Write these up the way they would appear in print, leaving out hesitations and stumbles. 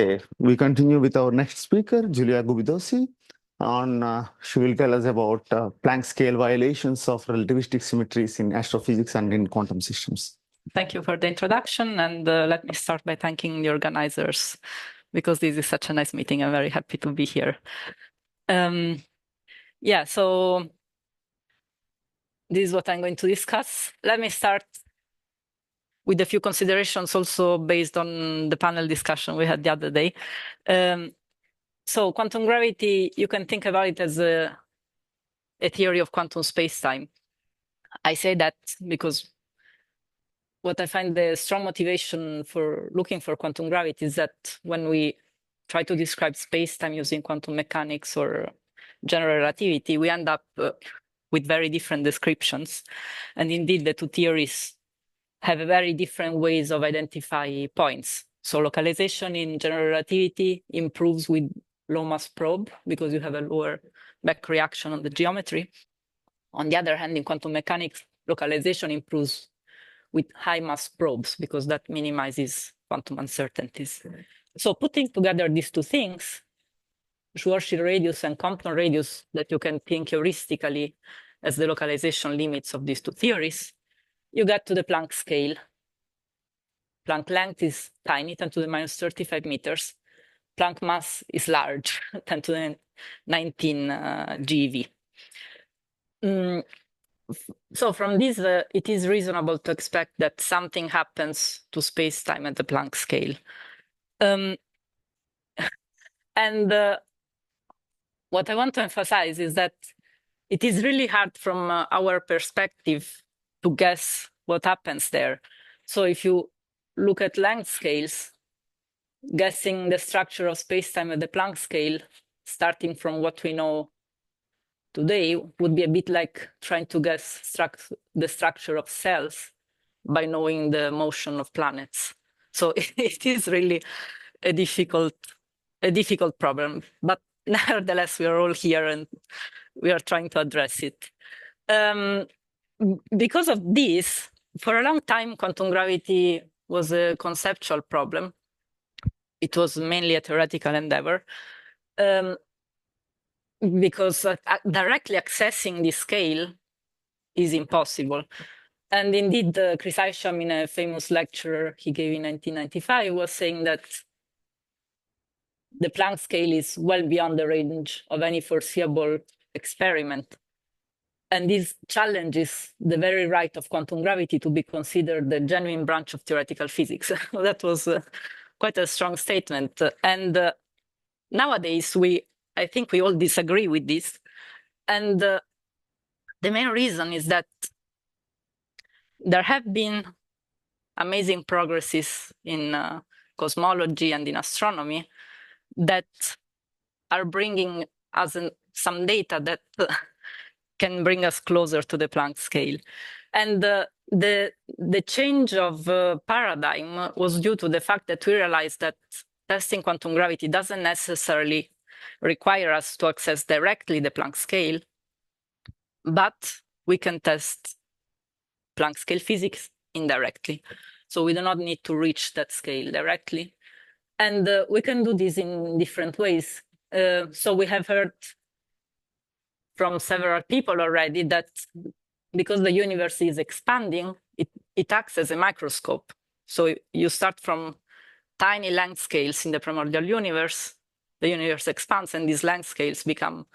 Okay, we continue with our next speaker, Giulia Gubitosi. She will tell us about Planck scale violations of relativistic symmetries in astrophysics and in quantum systems. Thank you for the introduction, and let me start by thanking the organizers, because this is such a nice meeting. I'm very happy to be here. So this is what I'm going to discuss. Let me start with a few considerations also based on the panel discussion we had the other day. So quantum gravity, you can think about it as a theory of quantum space-time. I say that because what I find the strong motivation for looking for quantum gravity is that when we try to describe space-time using quantum mechanics or general relativity, we end up with very different descriptions. And indeed, the two theories have very different ways of identifying points. So localization in general relativity improves with low mass probe because you have a lower back reaction on the geometry. On the other hand, in quantum mechanics, localization improves with high mass probes because that minimizes quantum uncertainties. So putting together these two things, Schwarzschild radius and Compton radius that you can think heuristically as the localization limits of these two theories, you get to the Planck scale. Planck length is tiny, 10 to the minus 35 meters. Planck mass is large, 10 to the 19 GeV. So from this, it is reasonable to expect that something happens to space-time at the Planck scale. What I want to emphasize is that it is really hard from our perspective to guess what happens there. So if you look at length scales, guessing the structure of space-time at the Planck scale, starting from what we know today, would be a bit like trying to guess the structure of cells by knowing the motion of planets. So it is really a difficult problem, but nevertheless, we are all here and we are trying to address it. Because of this, for a long time, quantum gravity was a conceptual problem. It was mainly a theoretical endeavor. Because directly accessing the scale is impossible. And indeed, Chris Isham, in a famous lecture he gave in 1995, was saying that the Planck scale is well beyond the range of any foreseeable experiment. And this challenges the very right of quantum gravity to be considered the genuine branch of theoretical physics. That was quite a strong statement. And nowadays, I think we all disagree with this. And the main reason is that there have been amazing progresses in cosmology and in astronomy that are bringing us some data that can bring us closer to the Planck scale. And the change of paradigm was due to the fact that we realized that testing quantum gravity doesn't necessarily require us to access directly the Planck scale, but we can test Planck scale physics indirectly. So we do not need to reach that scale directly. And we can do this in different ways. So we have heard from several people already that because the universe is expanding, it acts as a microscope. So you start from tiny length scales in the primordial universe, the universe expands, and these length scales become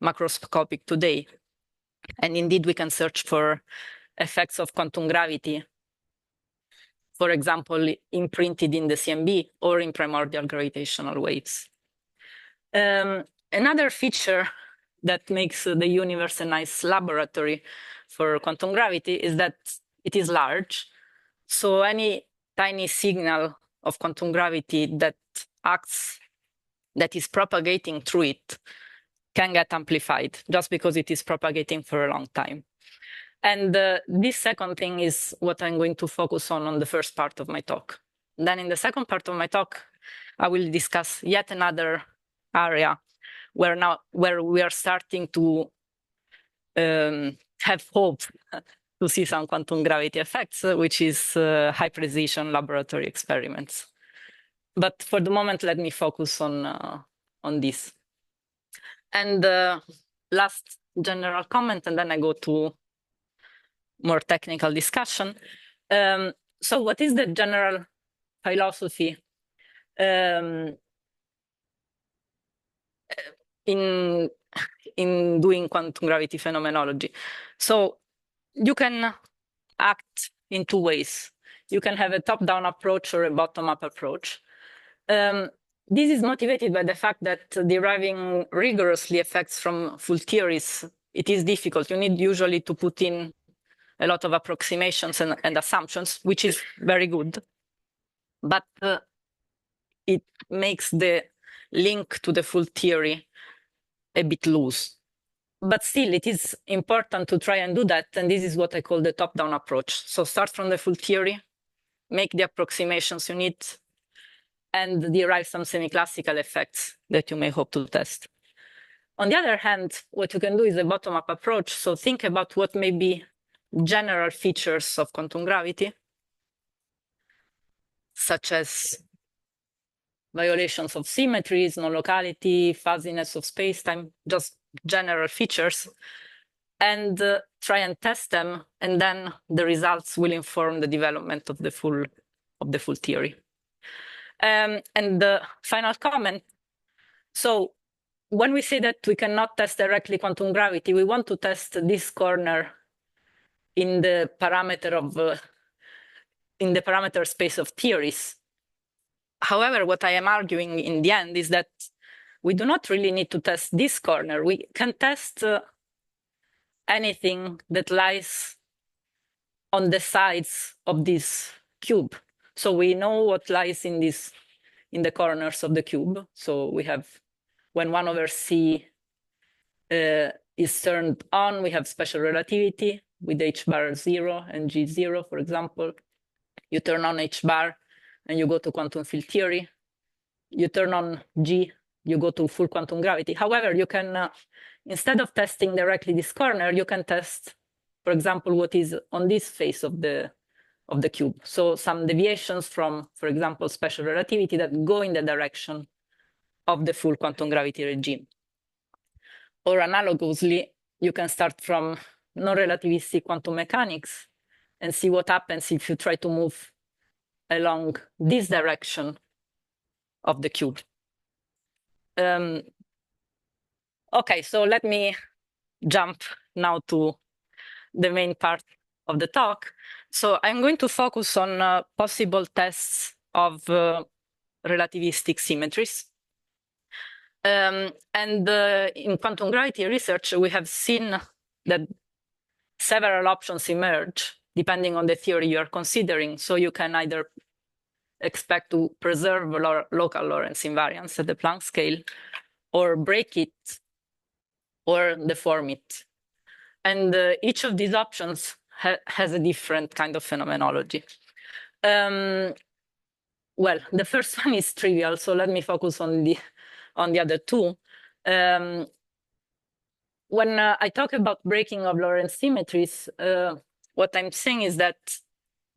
macroscopic today. And indeed, we can search for effects of quantum gravity, for example, imprinted in the CMB or in primordial gravitational waves. Another feature that makes the universe a nice laboratory for quantum gravity is that it is large. So any tiny signal of quantum gravity that is propagating through it can get amplified just because it is propagating for a long time. And this second thing is what I'm going to focus on the first part of my talk. Then in the second part of my talk, I will discuss yet another area where we are starting to have hope to see some quantum gravity effects, which is high precision laboratory experiments. But for the moment, let me focus on this. And last general comment, and then I go to more technical discussion. So what is the general philosophy in doing quantum gravity phenomenology? So you can act in two ways. You can have a top-down approach or a bottom-up approach. This is motivated by the fact that deriving rigorously effects from full theories, it is difficult. You need usually to put in a lot of approximations and assumptions, which is very good. But it makes the link to the full theory a bit loose. But still, it is important to try and do that. And this is what I call the top-down approach. So start from the full theory, make the approximations you need, and derive some semi-classical effects that you may hope to test. On the other hand, what you can do is a bottom-up approach. So think about what may be general features of quantum gravity, such as violations of symmetries, non-locality, fuzziness of space-time, just general features, and try and test them, and then the results will inform the development of the full theory. And the final comment, so when we say that we cannot test directly quantum gravity, we want to test this corner in the parameter space of theories. However, what I am arguing in the end is that we do not really need to test this corner. We can test anything that lies on the sides of this cube. So we know what lies in the corners of the cube. So we have, when 1 over c is turned on, we have special relativity with h bar 0 and g 0, for example. You turn on h bar and you go to quantum field theory. You turn on g, you go to full quantum gravity. However, you can, instead of testing directly this corner, you can test, for example, what is on this face of the cube. So some deviations from, for example, special relativity that go in the direction of the full quantum gravity regime. Or analogously, you can start from non-relativistic quantum mechanics and see what happens if you try to move along this direction of the cube. Okay, so let me jump now to the main part of the talk. So I'm going to focus on possible tests of relativistic symmetries. And in quantum gravity research, we have seen that several options emerge depending on the theory you are considering. So you can either expect to preserve local Lorentz invariance at the Planck scale, or break it, or deform it. And each of these options has a different kind of phenomenology. Well, the first one is trivial, so let me focus on the other two. When I talk about breaking of Lorentz symmetries, what I'm saying is that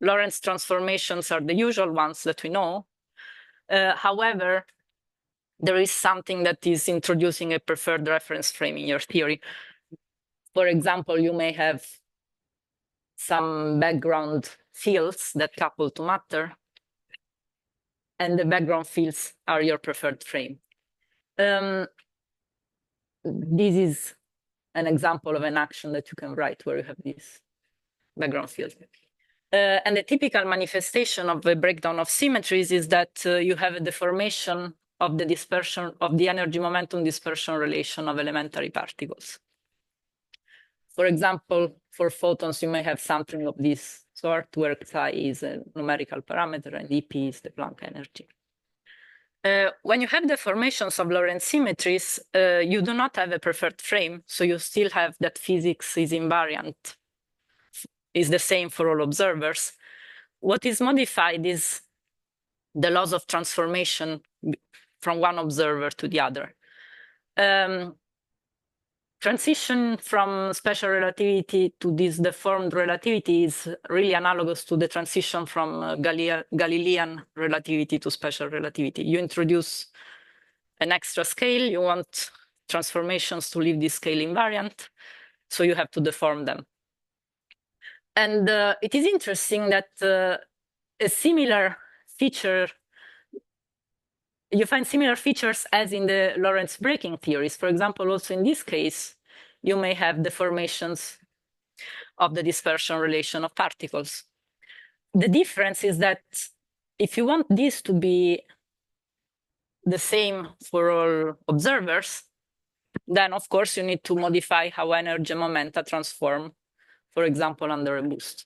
Lorentz transformations are the usual ones that we know. However, there is something that is introducing a preferred reference frame in your theory. For example, you may have some background fields that couple to matter, and the background fields are your preferred frame. This is an example of an action that you can write where you have this background field. And the typical manifestation of a breakdown of symmetries is that you have a deformation of the dispersion of the energy momentum dispersion relation of elementary particles. For example, for photons, you may have something of this sort, where psi is a numerical parameter and EP is the Planck energy. When you have deformations of Lorentz symmetries, you do not have a preferred frame, so you still have that physics is invariant, is the same for all observers. What is modified is the laws of transformation from one observer to the other. transition from special relativity to this deformed relativity is really analogous to the transition from Galilean relativity to special relativity. You introduce an extra scale, you want transformations to leave this scale invariant, so you have to deform them. And it is interesting that a similar feature, you find similar features as in the Lorentz breaking theories. For example, also in this case, you may have deformations of the dispersion relation of particles. The difference is that if you want this to be the same for all observers, then of course you need to modify how energy and momenta transform, for example, under a boost.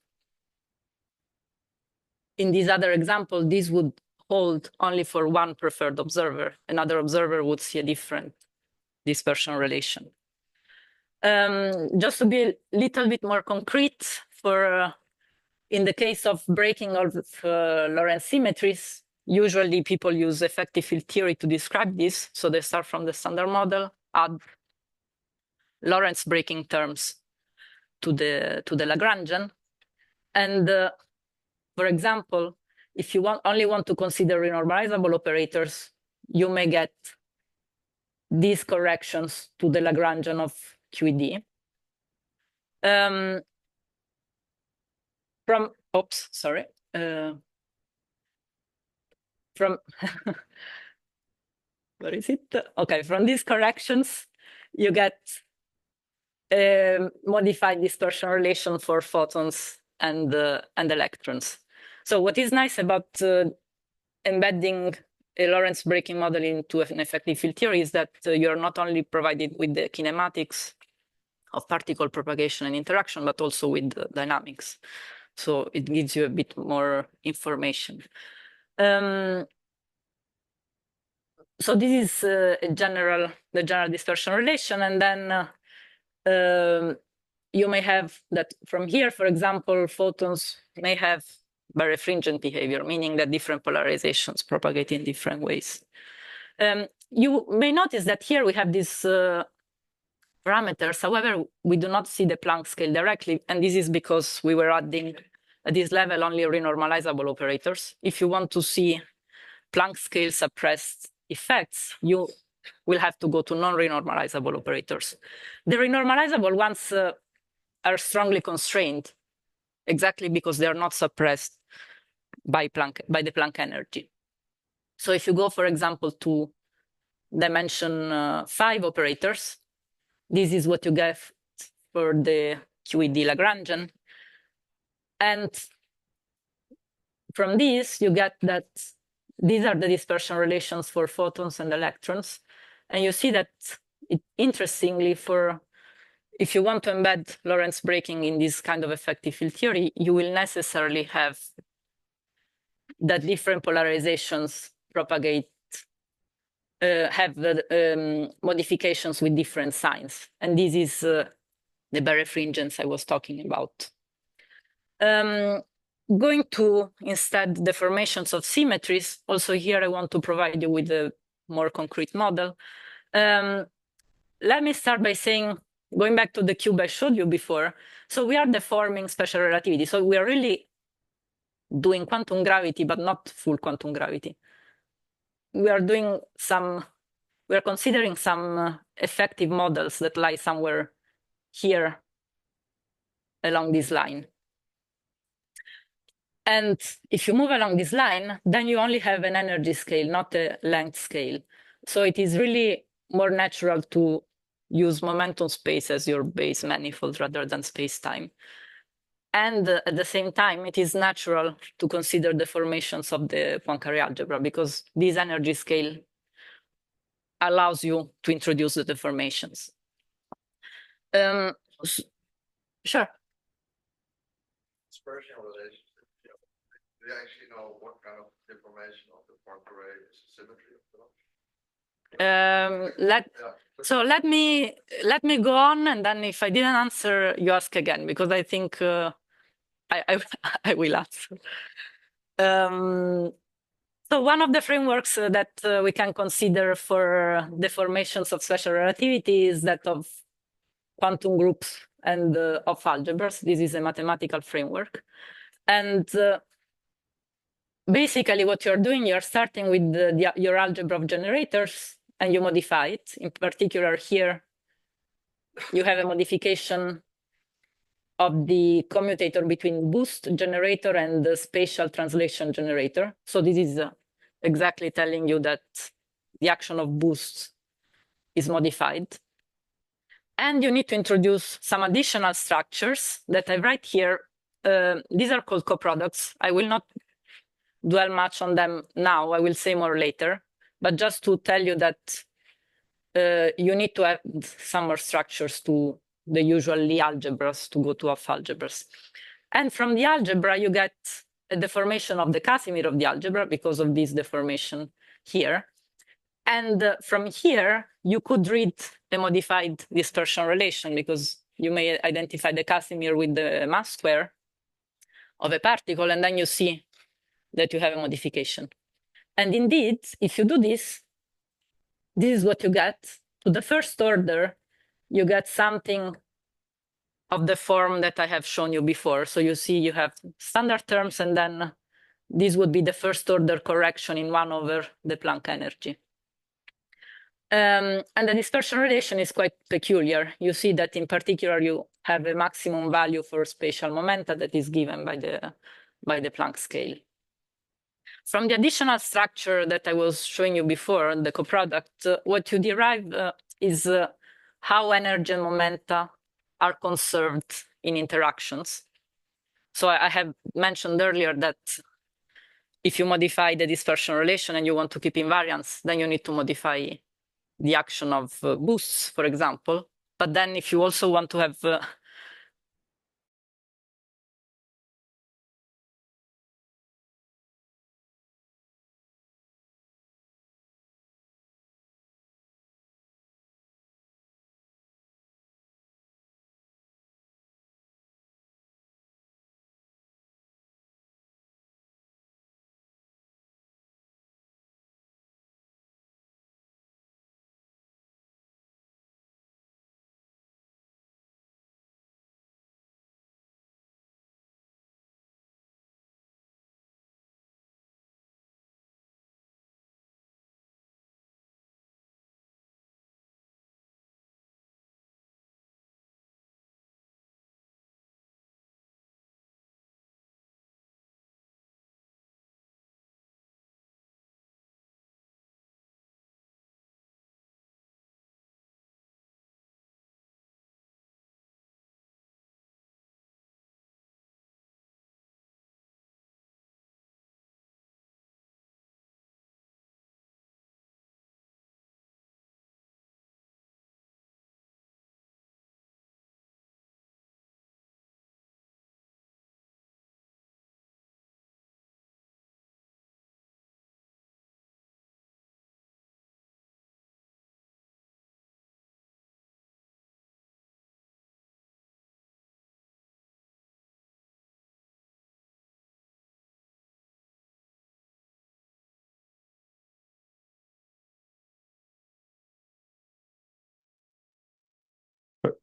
In this other example, this would hold only for one preferred observer. Another observer would see a different dispersion relation. Just to be a little bit more concrete, for in the case of breaking of Lorentz symmetries, usually people use effective field theory to describe this. So they start from the standard model, add Lorentz breaking terms to the Lagrangian, and for example, if you only want to consider renormalizable operators, you may get these corrections to the Lagrangian of QED. Where is it? Okay, from these corrections, you get a modified dispersion relation for photons and electrons. So what is nice about embedding a Lorentz breaking model into an effective field theory is that you're not only provided with the kinematics of particle propagation and interaction, but also with the dynamics. So it gives you a bit more information. So this is the general dispersion relation, and then you may have that from here, for example, photons may have birefringent behavior, meaning that different polarizations propagate in different ways. You may notice that here we have these parameters. However, we do not see the Planck scale directly, and this is because we were adding at this level only renormalizable operators. If you want to see Planck scale suppressed effects, you will have to go to non-renormalizable operators. The renormalizable ones are strongly constrained, exactly because they are not suppressed by the Planck energy. So if you go, for example, to dimension 5 operators, this is what you get for the QED Lagrangian. And from this, you get that these are the dispersion relations for photons and electrons. And you see that, interestingly, if you want to embed Lorentz breaking in this kind of effective field theory, you will necessarily have that different polarizations propagate, have the modifications with different signs. And this is the birefringence I was talking about. Going to, instead, deformations of symmetries. Also here, I want to provide you with a more concrete model. Let me start by saying, going back to the cube I showed you before, so we are deforming special relativity. So we are really doing quantum gravity, but not full quantum gravity. We are considering some effective models that lie somewhere here along this line. And if you move along this line, then you only have an energy scale, not a length scale. So it is really more natural to use momentum space as your base manifold rather than space-time. And at the same time, it is natural to consider deformations of the Poincare algebra, because this energy scale allows you to introduce the deformations. Sure. Dispersion relations. Do you actually know what kind of deformation of the Poincare is a symmetry of? So let me go on, and then if I didn't answer, you ask again, because I think I will answer. So one of the frameworks that we can consider for deformations of special relativity is that of quantum groups and of algebras. This is a mathematical framework. And basically what you're doing, you're starting with your algebra of generators and you modify it. In particular here, you have a modification of the commutator between boost generator and the spatial translation generator. So this is exactly telling you that the action of boost is modified. And you need to introduce some additional structures that I write here. These are called coproducts. I will not dwell much on them now. I will say more later. But just to tell you that you need to add some more structures to the usual Lie algebras to go to off algebras. And from the algebra, you get a deformation of the Casimir of the algebra because of this deformation here. And from here, you could read a modified dispersion relation because you may identify the Casimir with the mass square of a particle, and then you see that you have a modification. And indeed, if you do this, this is what you get. To the first order, you get something of the form that I have shown you before. So you see you have standard terms, and then this would be the first order correction in 1 over the Planck energy. And the dispersion relation is quite peculiar. You see that in particular, you have a maximum value for spatial momenta that is given by the Planck scale. From the additional structure that I was showing you before, the coproduct, what you derive is how energy and momenta are conserved in interactions. So I have mentioned earlier that if you modify the dispersion relation and you want to keep invariance, then you need to modify the action of boosts, for example. But then if you also want to have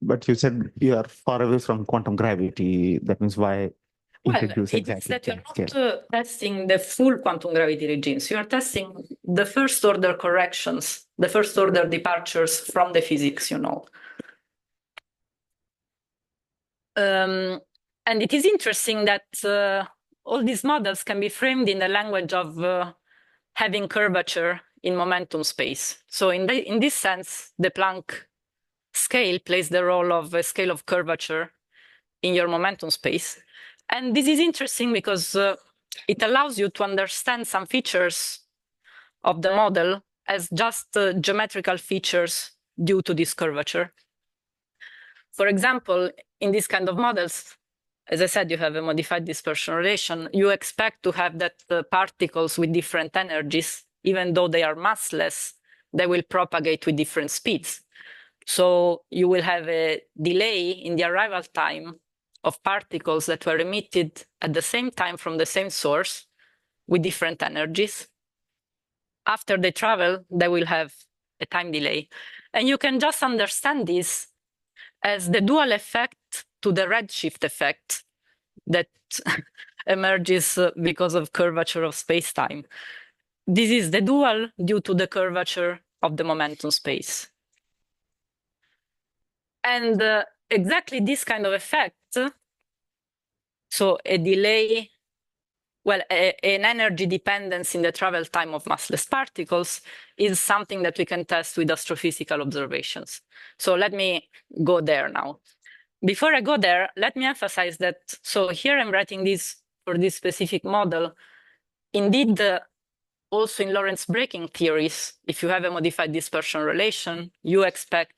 But you said you are far away from quantum gravity. That means why introduce it's exactly that you're Planck scale? not testing the full quantum gravity regimes. You are testing the first order corrections, the first order departures from the physics, you know. And it is interesting that all these models can be framed in the language of having curvature in momentum space. So in this sense, the Planck scale plays the role of a scale of curvature in your momentum space. And this is interesting because it allows you to understand some features of the model as just geometrical features due to this curvature. For example, in this kind of models, as I said, you have a modified dispersion relation. You expect to have that particles with different energies, even though they are massless, they will propagate with different speeds. So you will have a delay in the arrival time of particles that were emitted at the same time from the same source with different energies. After they travel, they will have a time delay. And you can just understand this as the dual effect to the redshift effect that emerges because of curvature of space-time. This is the dual due to the curvature of the momentum space. And exactly this kind of effect, so a delay, well, an energy dependence in the travel time of massless particles is something that we can test with astrophysical observations. So let me go there now. Before I go there, let me emphasize that, so here I'm writing this for this specific model. Indeed, also in Lorentz breaking theories, if you have a modified dispersion relation, you expect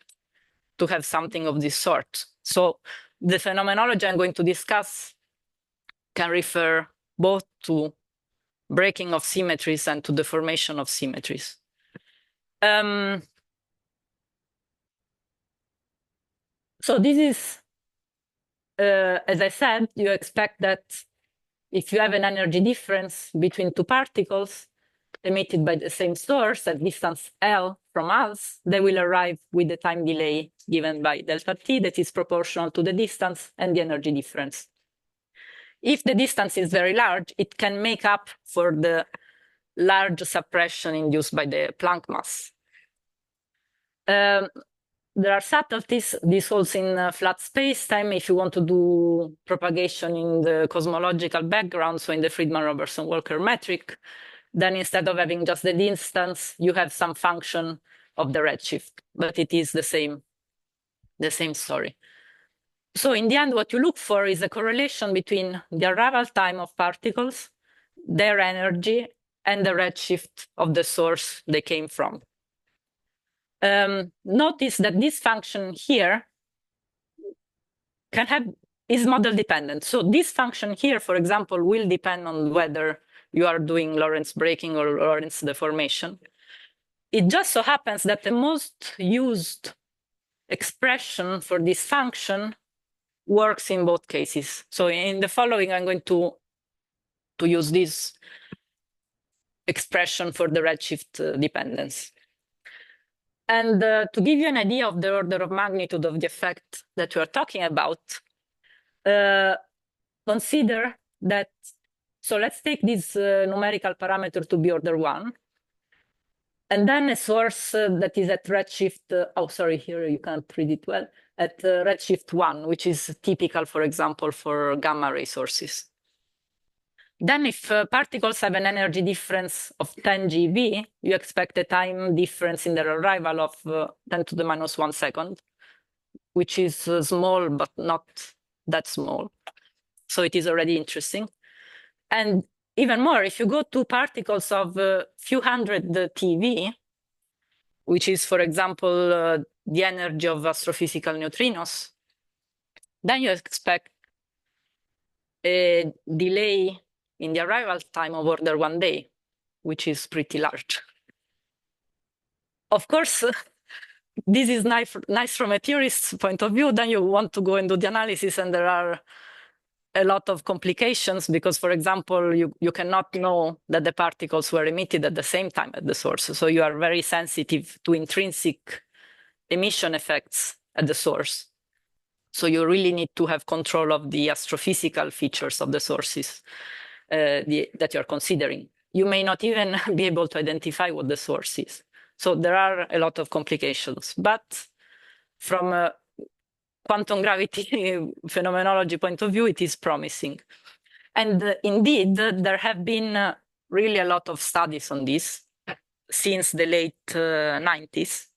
to have something of this sort. So the phenomenology I'm going to discuss can refer both to breaking of symmetries and to the formation of symmetries. So this is, as I said, you expect that if you have an energy difference between two particles emitted by the same source at distance L from us, they will arrive with the time delay given by delta t that is proportional to the distance and the energy difference. If the distance is very large, it can make up for the large suppression induced by the Planck mass. There are subtleties. This holds in flat space-time if you want to do propagation in the cosmological background, so in the Friedmann-Robertson-Walker metric. Then instead of having just the distance, you have some function of the redshift, but it is the same story. So in the end, what you look for is a correlation between the arrival time of particles, their energy, and the redshift of the source they came from. Notice that this function here is model dependent. So this function here, for example, will depend on whether you are doing Lorentz breaking or Lorentz deformation. It just so happens that the most used expression for this function works in both cases. So in the following, I'm going to use this expression for the redshift dependence. And to give you an idea of the order of magnitude of the effect that we are talking about, consider that, so let's take this numerical parameter to be order 1. And then a source that is at redshift, oh, sorry, here you can't read it well, at redshift 1, which is typical, for example, for gamma ray sources. Then if particles have an energy difference of 10 GeV, you expect a time difference in their arrival of 10 to the minus 1 second, which is small, but not that small. So it is already interesting. And even more, if you go to particles of a few hundred TeV, which is, for example, the energy of astrophysical neutrinos, then you expect a delay in the arrival time of order 1 day, which is pretty large. Of course, this is nice from a theorist's point of view. Then you want to go and do the analysis, and there are a lot of complications because, for example, you cannot know that the particles were emitted at the same time at the source. So you are very sensitive to intrinsic emission effects at the source. So you really need to have control of the astrophysical features of the sources that you're considering. You may not even be able to identify what the source is. So there are a lot of complications. But from a quantum gravity phenomenology point of view, it is promising. And indeed, there have been really a lot of studies on this since the late 90s.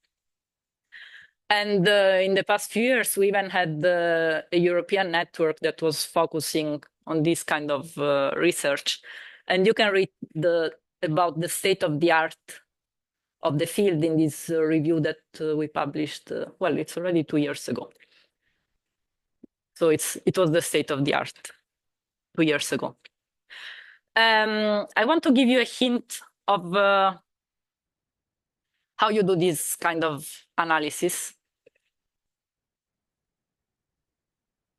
And in the past few years, we even had a European network that was focusing on this kind of research. And you can read about the state of the art of the field in this review that we published, well, it's already 2 years ago. So it was the state of the art 2 years ago. I want to give you a hint of how you do this kind of analysis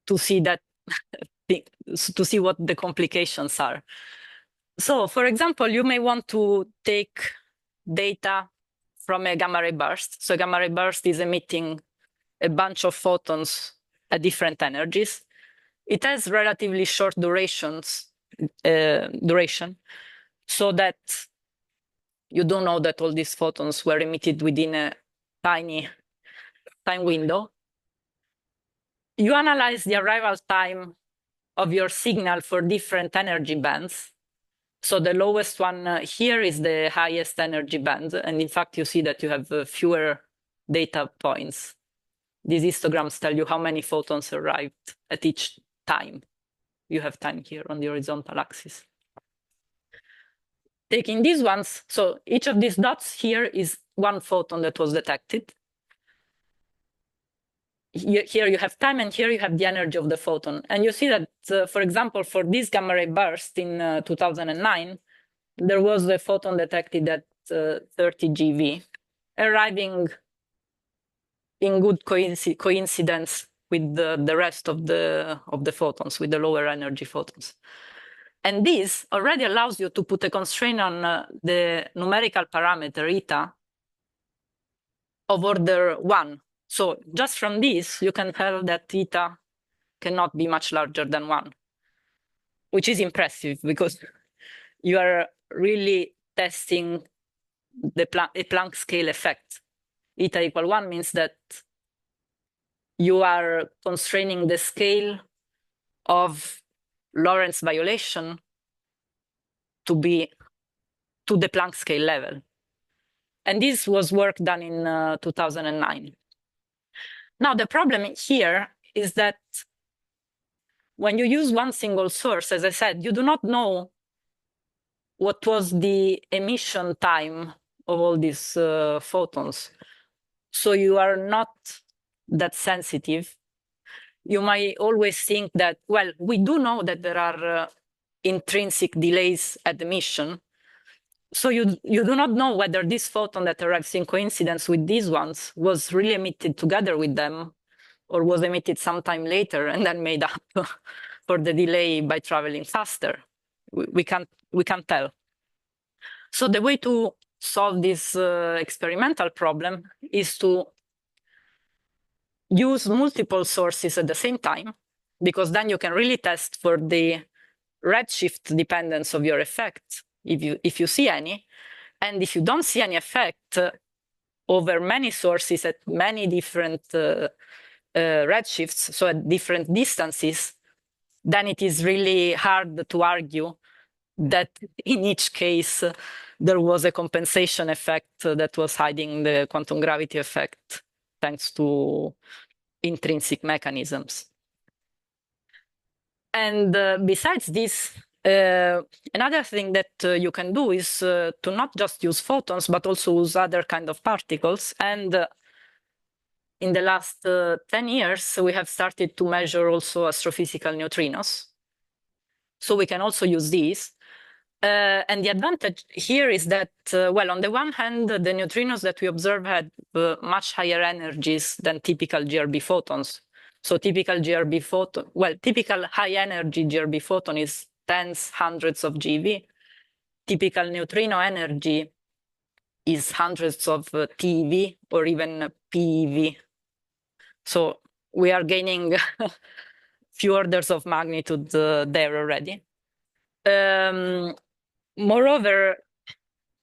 to see that, to see what the complications are. So, for example, you may want to take data from a gamma ray burst. So, a gamma ray burst is emitting a bunch of photons at different energies. It has relatively short duration, so that you don't know that all these photons were emitted within a tiny time window. You analyze the arrival time of your signal for different energy bands. So the lowest one here is the highest energy band. And in fact, you see that you have fewer data points. These histograms tell you how many photons arrived at each time. You have time here on the horizontal axis. Taking these ones, so each of these dots here is one photon that was detected. Here you have time, and here you have the energy of the photon. And you see that, for example, for this gamma ray burst in 2009, there was a photon detected at 30 GeV, arriving in good coincidence with the rest of the photons, with the lower energy photons. And this already allows you to put a constraint on the numerical parameter eta of order 1. So just from this, you can tell that theta cannot be much larger than 1, which is impressive because you are really testing a Planck scale effect. Eta equal 1 means that you are constraining the scale of Lorentz violation to be to the Planck scale level. And this was work done in 2009. Now, the problem here is that when you use one single source, as I said, you do not know what was the emission time of all these photons. So you are not that sensitive. You might always think that, well, we do know that there are intrinsic delays at emission. So you do not know whether this photon that arrives in coincidence with these ones was really emitted together with them, or was emitted sometime later and then made up for the delay by traveling faster. We can't tell. So the way to solve this experimental problem is to use multiple sources at the same time, because then you can really test for the redshift dependence of your effect, if you see any. And if you don't see any effect over many sources at many different redshifts, so at different distances, then it is really hard to argue that in each case there was a compensation effect that was hiding the quantum gravity effect thanks to intrinsic mechanisms. And besides this, another thing that you can do is to not just use photons, but also use other kind of particles. And in the last 10 years, we have started to measure also astrophysical neutrinos. So we can also use these. And the advantage here is that, well, on the one hand, the neutrinos that we observe had much higher energies than typical GRB photons. So typical GRB photon, well, typical high energy GRB photon is tens, hundreds of GeV. Typical neutrino energy is hundreds of TeV or even PeV. So we are gaining few orders of magnitude there already. Moreover,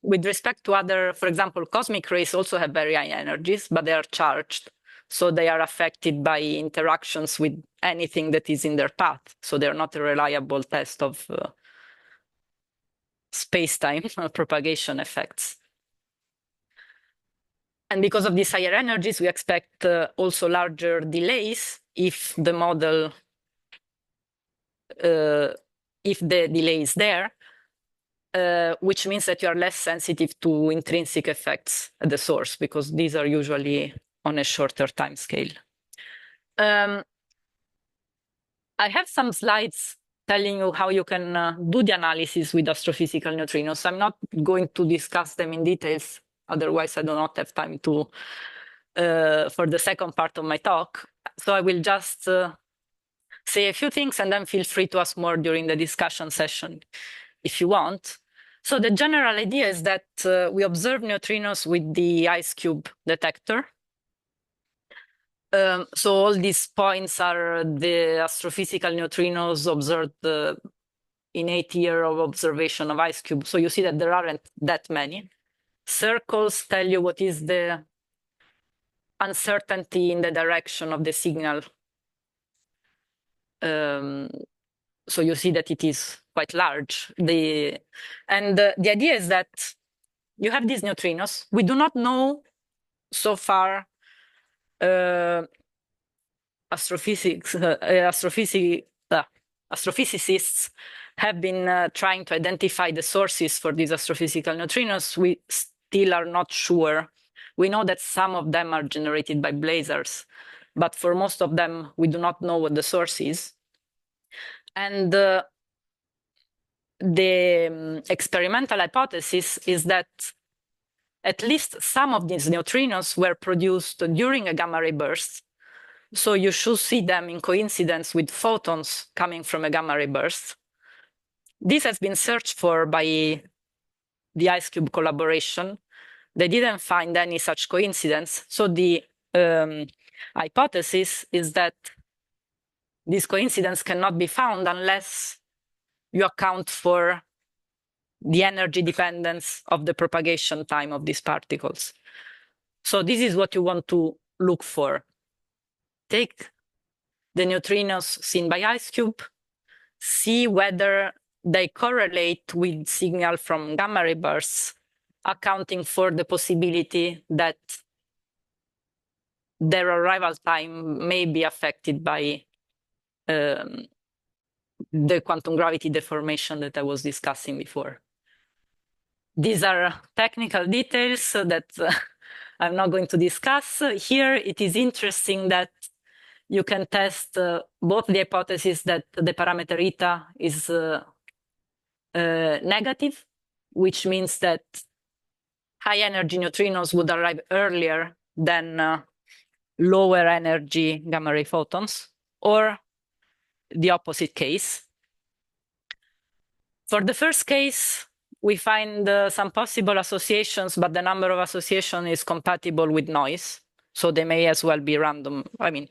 with respect to other, for example, cosmic rays also have very high energies, but they are charged. So they are affected by interactions with anything that is in their path. So they're not a reliable test of space-time propagation effects. And because of these higher energies, we expect also larger delays if the model, if the delay is there, which means that you are less sensitive to intrinsic effects at the source, because these are usually on a shorter time scale. I have some slides telling you how you can do the analysis with astrophysical neutrinos. I'm not going to discuss them in details, otherwise I do not have time to for the second part of my talk. So I will just say a few things, and then feel free to ask more during the discussion session if you want. So the general idea is that we observe neutrinos with the IceCube detector. So all these points are the astrophysical neutrinos observed in 8 years of observation of ice cube. So you see that there aren't that many. Circles tell you what is the uncertainty in the direction of the signal. So you see that it is quite large. The idea is that you have these neutrinos. We do not know so far astrophysicists have been trying to identify the sources for these astrophysical neutrinos. We still are not sure. We know that some of them are generated by blazars, but for most of them, we do not know what the source is. And the experimental hypothesis is that at least some of these neutrinos were produced during a gamma ray burst. So you should see them in coincidence with photons coming from a gamma ray burst. This has been searched for by the IceCube collaboration. They didn't find any such coincidence. So the hypothesis is that this coincidence cannot be found unless you account for the energy dependence of the propagation time of these particles. So this is what you want to look for. Take the neutrinos seen by IceCube, see whether they correlate with signal from gamma ray bursts, accounting for the possibility that their arrival time may be affected by the quantum gravity deformation that I was discussing before. These are technical details that I'm not going to discuss. Here, it is interesting that you can test both the hypothesis that the parameter eta is negative, which means that high energy neutrinos would arrive earlier than lower energy gamma ray photons, or the opposite case. For the first case, we find some possible associations, but the number of associations is compatible with noise, so they may as well be random. I mean,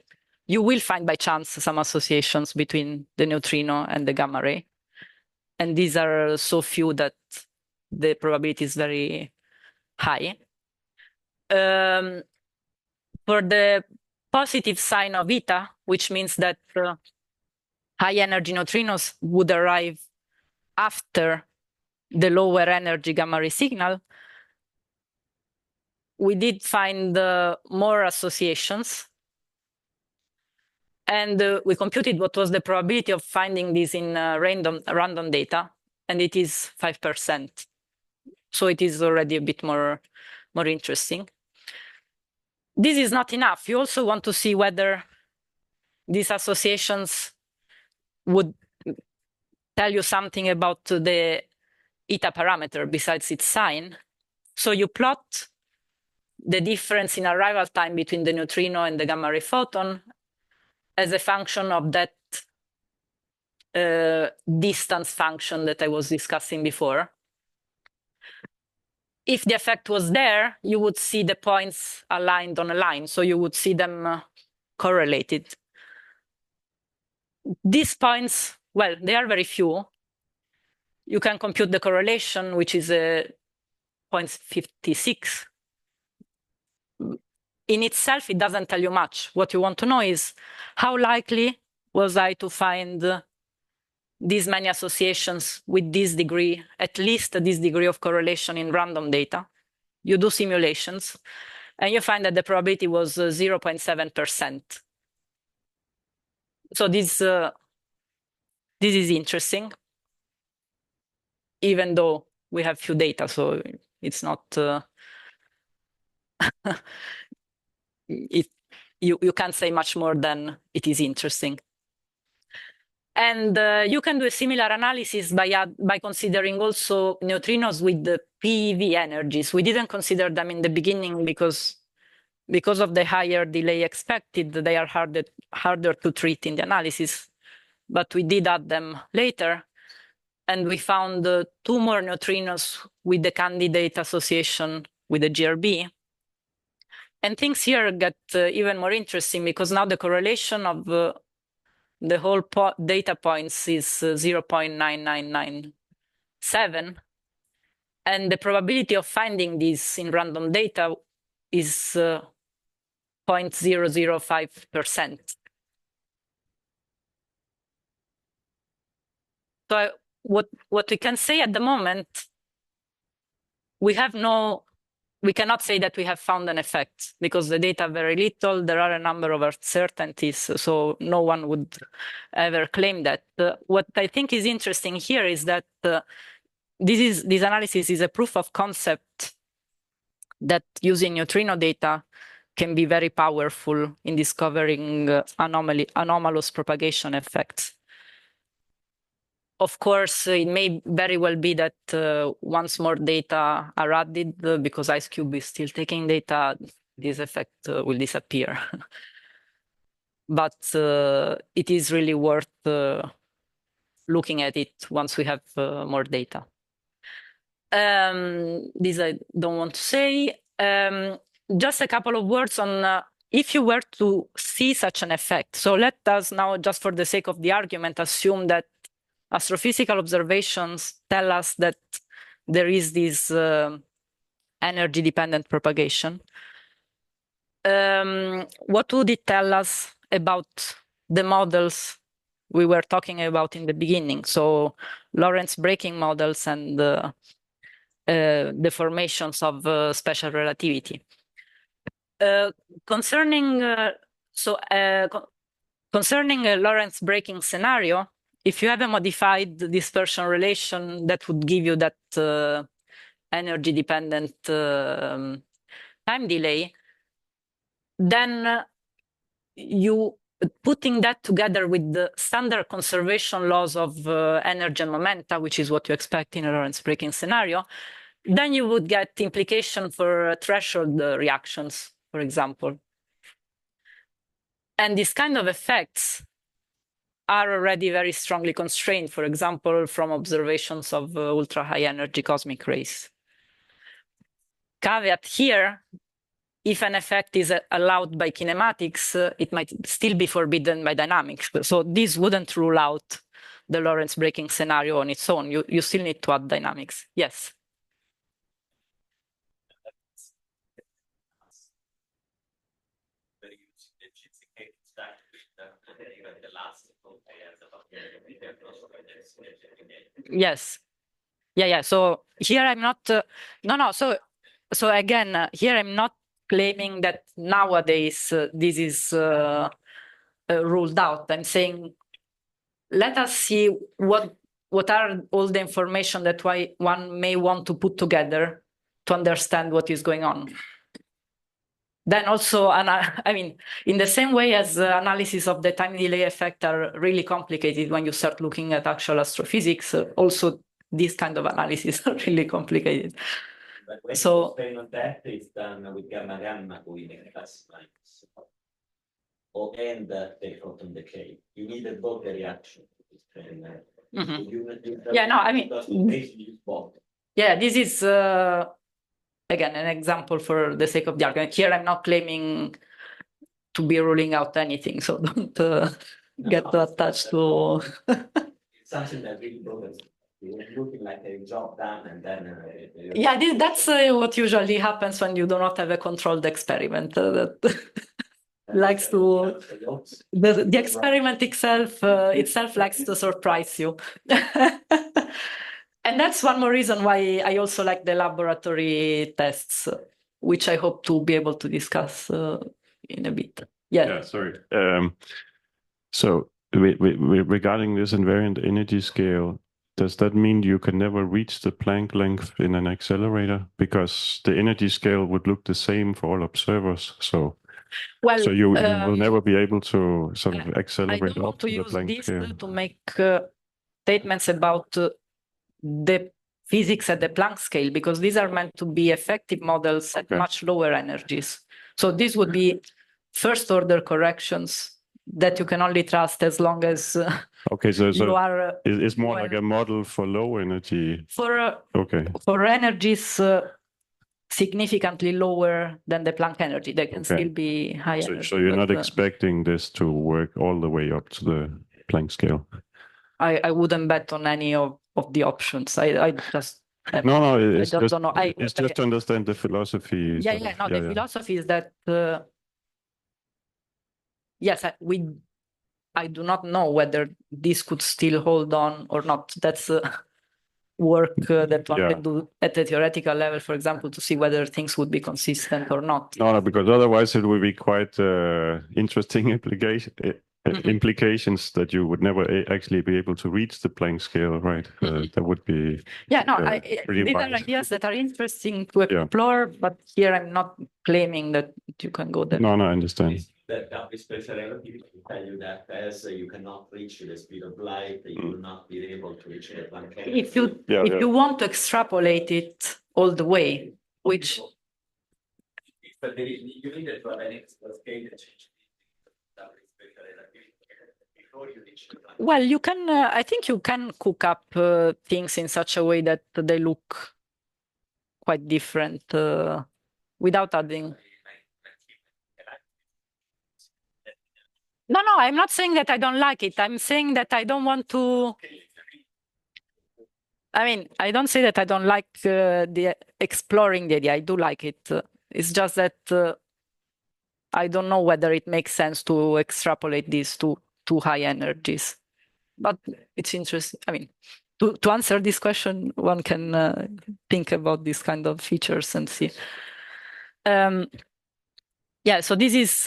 you will find by chance some associations between the neutrino and the gamma ray. And these are so few that the probability is very high. For the positive sign of eta, which means that high energy neutrinos would arrive after the lower energy gamma ray signal, we did find more associations. And we computed what was the probability of finding this in random data, and it is 5%. So it is already a bit more interesting. This is not enough. You also want to see whether these associations would tell you something about the eta parameter besides its sign. So you plot the difference in arrival time between the neutrino and the gamma ray photon as a function of that distance function that I was discussing before. If the effect was there, you would see the points aligned on a line, so you would see them correlated. These points, well, they are very few. You can compute the correlation, which is 0.56. In itself, it doesn't tell you much. What you want to know is how likely was I to find these many associations with this degree, at least this degree of correlation in random data. You do simulations, and you find that the probability was 0.7%. So this is interesting, even though we have few data, so it's not you can't say much more than it is interesting. And you can do a similar analysis by considering also neutrinos with the PeV energies. We didn't consider them in the beginning because of the higher delay expected, they are harder to treat in the analysis. But we did add them later, and we found 2 more neutrinos with the candidate association with the GRB. And things here get even more interesting because now the correlation of the whole data points is 0.9997. And the probability of finding this in random data is 0.005%. So what we can say at the moment, we cannot say that we have found an effect because the data are very little. There are a number of uncertainties, so no one would ever claim that. What I think is interesting here is that this analysis is a proof of concept that using neutrino data can be very powerful in discovering anomalous propagation effects. Of course, it may very well be that once more data are added, because IceCube is still taking data, this effect will disappear. But it is really worth looking at it once we have more data. This I don't want to say. Just a couple of words on if you were to see such an effect. So let us now, just for the sake of the argument, assume that astrophysical observations tell us that there is this energy-dependent propagation. What would it tell us about the models we were talking about in the beginning? So Lorentz breaking models and deformations of special relativity. Concerning a Lorentz breaking scenario, if you have a modified dispersion relation that would give you that energy-dependent time delay, then you putting that together with the standard conservation laws of energy and momenta, which is what you expect in a Lorentz breaking scenario, then you would get implication for threshold reactions, for example. And these kind of effects are already very strongly constrained, for example, from observations of ultra-high energy cosmic rays. Caveat here, if an effect is allowed by kinematics, it might still be forbidden by dynamics. So this wouldn't rule out the Lorentz breaking scenario on its own. You still need to add dynamics. Yes? Yes. Yeah. So here I'm not. No. So again, here I'm not claiming that nowadays this is ruled out. I'm saying let us see what are all the information that one may want to put together to understand what is going on. Then also, I mean, in the same way as analysis of the time delay effect are really complicated when you start looking at actual astrophysics, also this kind of analysis are really complicated. But when so that is done with gamma in class lines. And the photon decay. You needed both the reaction. Yeah, no, I mean, yeah, this is again an example for the sake of the argument. Here, I'm not claiming to be ruling out anything, so don't get too attached to. It's something that really bothers you. You're looking like a job done, and then. Yeah, that's what usually happens when you do not have a controlled experiment. That likes to the experiment itself likes to surprise you. And that's one more reason why I also like the laboratory tests, which I hope to be able to discuss in a bit. Yeah, sorry. So regarding this invariant energy scale, does that mean you can never reach the Planck length in an accelerator? Because the energy scale would look the same for all observers. So you will never be able to sort of accelerate up to the Planck scale. To make statements about the physics at the Planck scale, because these are meant to be effective models at much lower energies. So this would be first order corrections that you can only trust as long as you are. It's more like a model for low energy. For energies significantly lower than the Planck energy. They can still be high energy. So you're not but, expecting this to work all the way up to the Planck scale? I wouldn't bet on any of the options. I just No, it's I just don't know. it's just to understand the philosophy. Yeah. No, the philosophy is that yes, I do not know whether this could still hold on or not. That's work that one can do at the theoretical level, for example, to see whether things would be consistent or not. No, because otherwise it would be quite interesting implications that you would never actually be able to reach the Planck scale, right? That would be these are ideas that are interesting to explore, but here I'm not claiming that you can go there. No, I understand. That special relativity will tell you that as you cannot reach the speed of light, you will not be able to reach the Planck. If you want to extrapolate it all the way, which but you need to have an extra scale change. Well, you can. I think you can cook up things in such a way that they look quite different without adding. No, I'm not saying that I don't like it. I'm saying that I don't want to. I mean, I don't say that I don't like the exploring the idea. I do like it. It's just that I don't know whether it makes sense to extrapolate these to high energies. But it's interesting. I mean, to answer this question, one can think about these kind of features and see. Yeah, so this is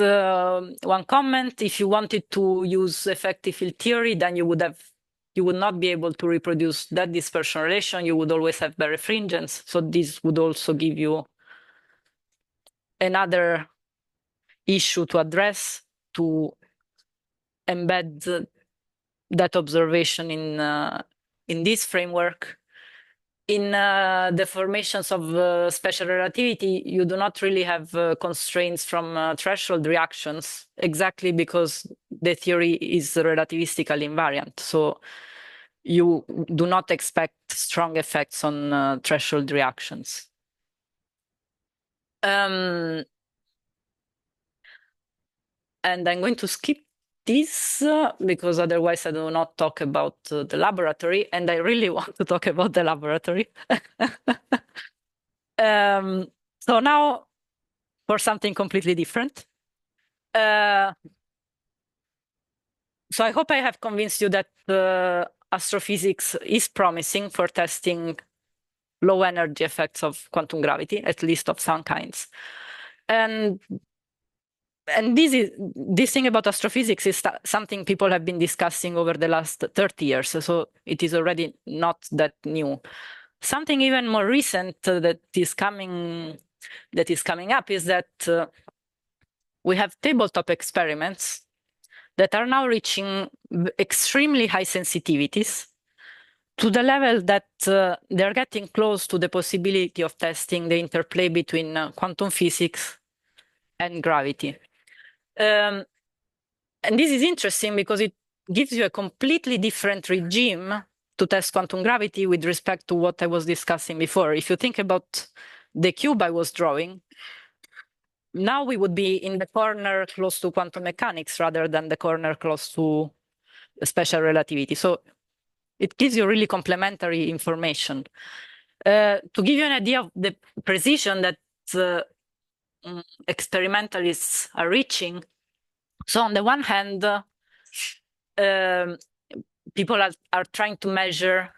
one comment. If you wanted to use effective field theory, then you would not be able to reproduce that dispersion relation. You would always have birefringence. So this would also give you another issue to address, to embed that observation in this framework. In deformations of special relativity, you do not really have constraints from threshold reactions, exactly because the theory is relativistically invariant. So you do not expect strong effects on threshold reactions. And I'm going to skip this because otherwise I do not talk about the laboratory, and I really want to talk about the laboratory. So now for something completely different. So I hope I have convinced you that astrophysics is promising for testing low energy effects of quantum gravity, at least of some kinds. And this thing about astrophysics is something people have been discussing over the last 30 years, so it is already not that new. Something even more recent that is coming up is that we have tabletop experiments that are now reaching extremely high sensitivities to the level that they're getting close to the possibility of testing the interplay between quantum physics and gravity. And this is interesting because it gives you a completely different regime to test quantum gravity with respect to what I was discussing before. If you think about the cube I was drawing, now we would be in the corner close to quantum mechanics rather than the corner close to special relativity. So it gives you really complementary information. To give you an idea of the precision that experimentalists are reaching, so on the one hand, people are trying to measure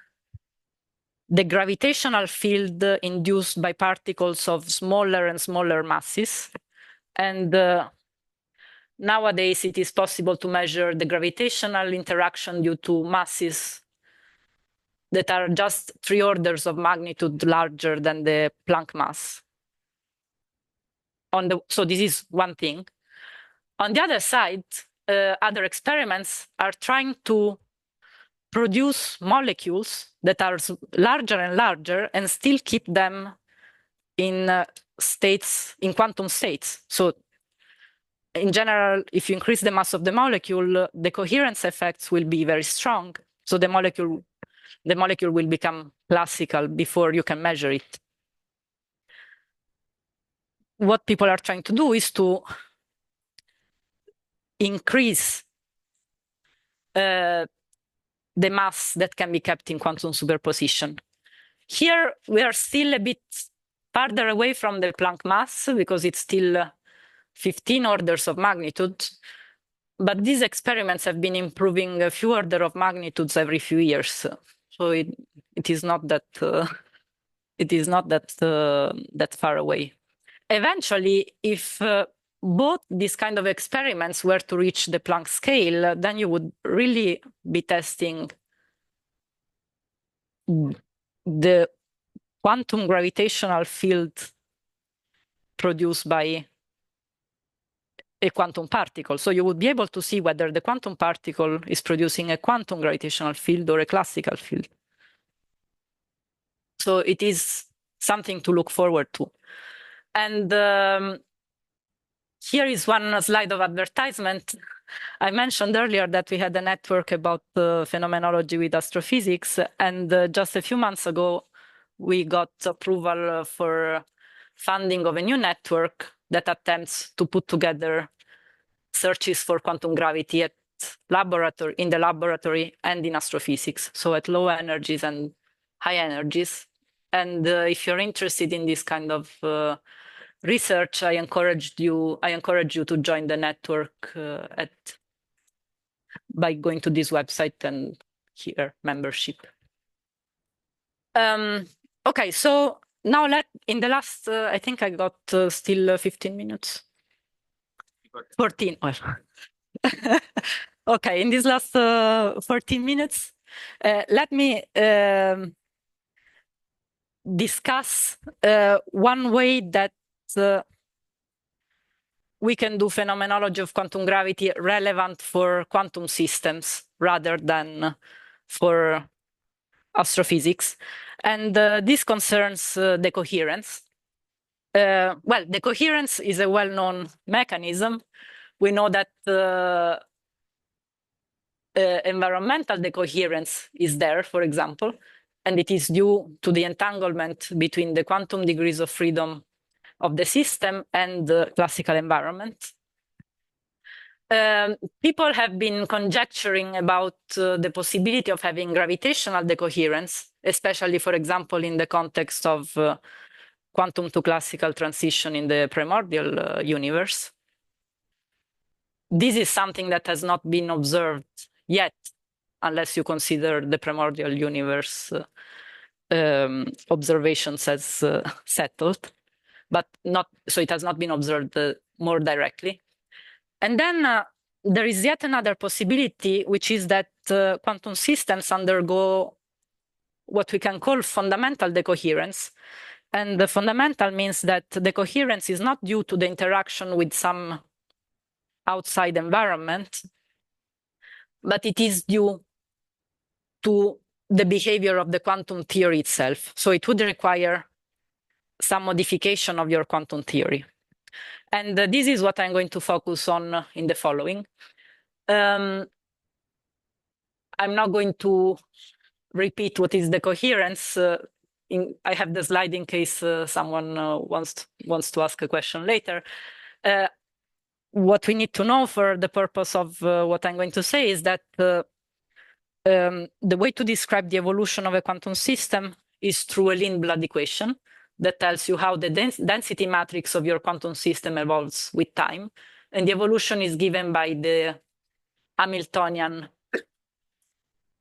the gravitational field induced by particles of smaller and smaller masses. And nowadays, it is possible to measure the gravitational interaction due to masses that are just 3 orders of magnitude larger than the Planck mass. So this is one thing. On the other side, other experiments are trying to produce molecules that are larger and larger and still keep them in quantum states. So in general, if you increase the mass of the molecule, the coherence effects will be very strong. So the molecule will become classical before you can measure it. what people are trying to do is to increase the mass that can be kept in quantum superposition. Here, we are still a bit farther away from the Planck mass because it's still 15 orders of magnitude. But these experiments have been improving a few order of magnitudes every few years. So it is not that that far away. Eventually, if both these kind of experiments were to reach the Planck scale, then you would really be testing the quantum gravitational field produced by a quantum particle. So you would be able to see whether the quantum particle is producing a quantum gravitational field or a classical field. So it is something to look forward to. And here is one slide of advertisement. I mentioned earlier that we had a network about phenomenology with astrophysics, and just a few months ago, we got approval for funding of a new network that attempts to put together searches for quantum gravity at in the laboratory and in astrophysics, so at low energies and high energies. And if you're interested in this kind of research, I encourage you to join the network by going to this website and here membership. Okay, so now in the last, I think I got still 15 minutes. 14. Well. Okay, in these last 14 minutes, let me discuss one way that we can do phenomenology of quantum gravity relevant for quantum systems rather than for astrophysics. And this concerns decoherence. Well, decoherence is a well-known mechanism. We know that environmental decoherence is there, for example, and it is due to the entanglement between the quantum degrees of freedom of the system and the classical environment. People have been conjecturing about the possibility of having gravitational decoherence, especially, for example, in the context of quantum to classical transition in the primordial universe. This is something that has not been observed yet, unless you consider the primordial universe observations as settled, but not so it has not been observed more directly. And then there is yet another possibility, which is that quantum systems undergo what we can call fundamental decoherence. And the fundamental means that the coherence is not due to the interaction with some outside environment, but it is due to the behavior of the quantum theory itself. So it would require some modification of your quantum theory. And this is what I'm going to focus on in the following. I'm not going to repeat what is the coherence. I have the slide in case someone wants to ask a question later. What we need to know for the purpose of what I'm going to say is that the way to describe the evolution of a quantum system is through a Lindblad equation that tells you how the density matrix of your quantum system evolves with time. And the evolution is given by the Hamiltonian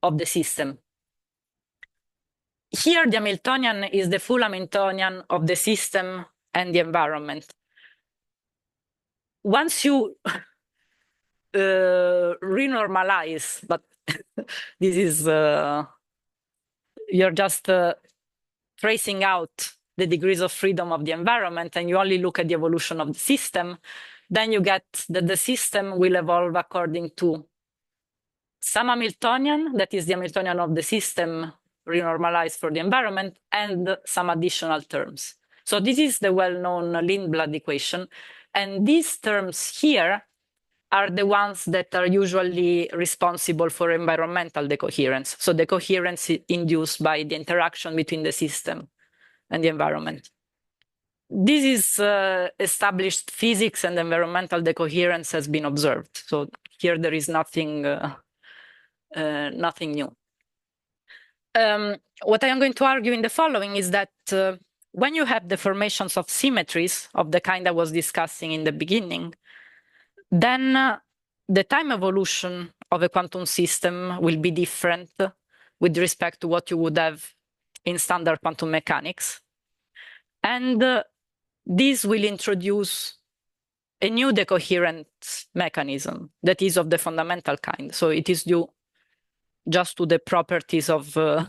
of the system. Here, the Hamiltonian is the full Hamiltonian of the system and the environment. Once you renormalize, but this is, you're just tracing out the degrees of freedom of the environment, and you only look at the evolution of the system, then you get that the system will evolve according to some Hamiltonian, that is the Hamiltonian of the system renormalized for the environment, and some additional terms. So this is the well-known Lindblad equation. And these terms here are the ones that are usually responsible for environmental decoherence. So the coherence induced by the interaction between the system and the environment. this is established physics, and environmental decoherence has been observed. So here there is nothing new. What I am going to argue in the following is that when you have deformations of symmetries of the kind I was discussing in the beginning, then the time evolution of a quantum system will be different with respect to what you would have in standard quantum mechanics. And this will introduce a new decoherent mechanism that is of the fundamental kind. So it is due just to the properties of the